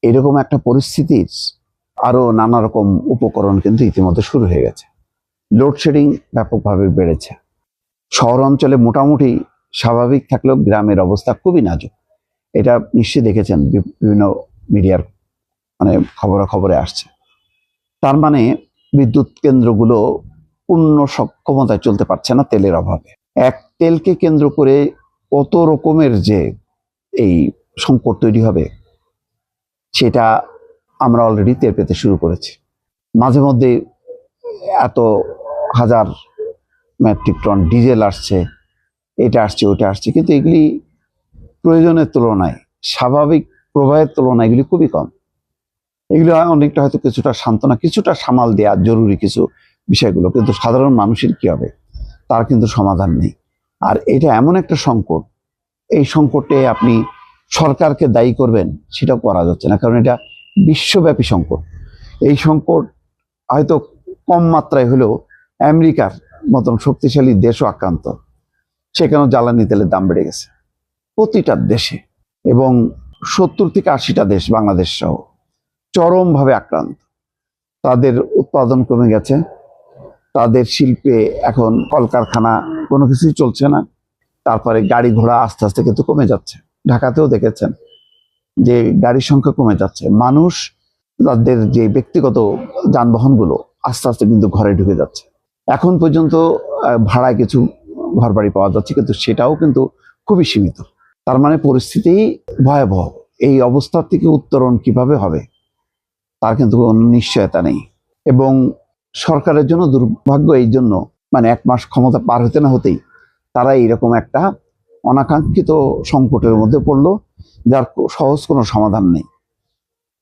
এরকম একটা পরিস্থিতির আরো নানা রকম উপকরণ কিন্তু ইতিমধ্যে শুরু হয়ে গেছে। লোডশেডিং ব্যাপকভাবে বেড়েছে। শহর অঞ্চলে মোটামুটি স্বাভাবিক থাকলেও গ্রামের অবস্থা খুবই নাজুক। এটা নিশ্চয়ই দেখেছেন, বিভিন্ন মিডিয়ার খবরে আসছে। তার মানে বিদ্যুৎ কেন্দ্রগুলো পূর্ণ সক্ষমতায় চলতে পারছে না তেলের অভাবে। এক তেলকে কেন্দ্র করে কত রকমের যে এই সংকট তৈরি হবে সেটা আমরা অলরেডি টের পেতে শুরু করেছি। মাঝে মধ্যে এত হাজার মেট্রিক টন ডিজেল আসছে, এটা আসছে ওটা আসছে, কিন্তু এগুলি প্রয়োজনের তুলনায়, স্বাভাবিক প্রবাহের তুলনায় এগুলি খুবই কম। এগুলো অনেকটা হয়তো কিছুটা সান্ত্বনা, কিছুটা সামাল দেওয়া জরুরি কিছু বিষয়গুলো, কিন্তু সাধারণ মানুষের কি হবে তার কিন্তু সমাধান নেই। আর এটা এমন একটা সংকট, এই সংকটে আপনি সরকারকে দায়ী করবেন সেটাও করা যাচ্ছে না, কারণ এটা বিশ্বব্যাপী সংকট। এই সংকট হয়তো কম মাত্রায় হলেও আমেরিকার মতন শক্তিশালী দেশও আক্রান্ত। সেখানেও জ্বালানি তেলের দাম বেড়ে গেছে প্রতিটা দেশে, এবং 70 থেকে 80টা দেশ বাংলাদেশ সহ চরমভাবে আক্রান্ত। তাদের উৎপাদন কমে গেছে, তাদের শিল্পে এখন কলকারখানা কোনো কিছুই চলছে না। তারপরে গাড়ি ঘোড়া আস্তে আস্তে কিন্তু কমে যাচ্ছে। ঢাকাতেও দেখেছেন যে গাড়ির সংখ্যা কমে যাচ্ছে। মানুষ তাদের যে ব্যক্তিগত যানবাহনগুলো আস্তে আস্তে কিন্তু ঘরে ঢুকে যাচ্ছে। এখন পর্যন্ত ভাড়ায় কিছু ঘর বাড়ি পাওয়া যাচ্ছে, কিন্তু সেটাও কিন্তু খুবই সীমিত। তার মানে পরিস্থিতি ভয়াবহ। এই অবস্থা থেকে উত্তরণ কিভাবে হবে তার কিন্তু কোনো নিশ্চয়তা নেই। এবং সরকারের জন্য দুর্ভাগ্য এই জন্য, 1 মাস ক্ষমতা পার হতে না হতেই তারা এইরকম একটা অনাকাঙ্ক্ষিত সংকটের মধ্যে পড়লো, যার সহজ কোনো সমাধান নেই।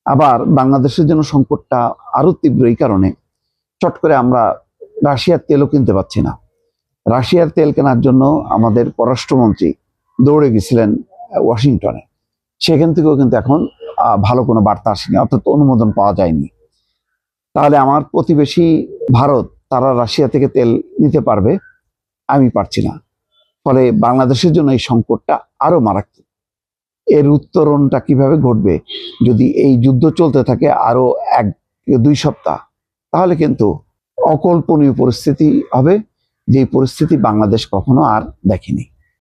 আবার বাংলাদেশের জন্য সংকটটা আরো তীব্র এই কারণে, চট করে আমরা রাশিয়ার তেলও কিনতে পাচ্ছি না। রাশিয়ার তেল কেনার জন্য আমাদের পররাষ্ট্রমন্ত্রী দৌড়ে গেছিলেন ওয়াশিংটনে। সেখান থেকেও কিন্তু এখন ভালো কোনো বার্তা আসেনি, অর্থাৎ অনুমোদন পাওয়া যায়নি। তাহলে আমার প্রতিবেশী ভারত, তারা রাশিয়া থেকে তেল নিতে পারবে, আমি পারছি না। ফলে বাংলাদেশের জন্য এই সংকটটা আরো মারাত্মক। এর উত্তরণটা কিভাবে ঘটবে যদি এই যুদ্ধ চলতে থাকে আরো 1-2 সপ্তাহ, তাহলে কিন্তু অকল্পনীয় পরিস্থিতি হবে, যে পরিস্থিতি বাংলাদেশ কখনো আর দেখেনি।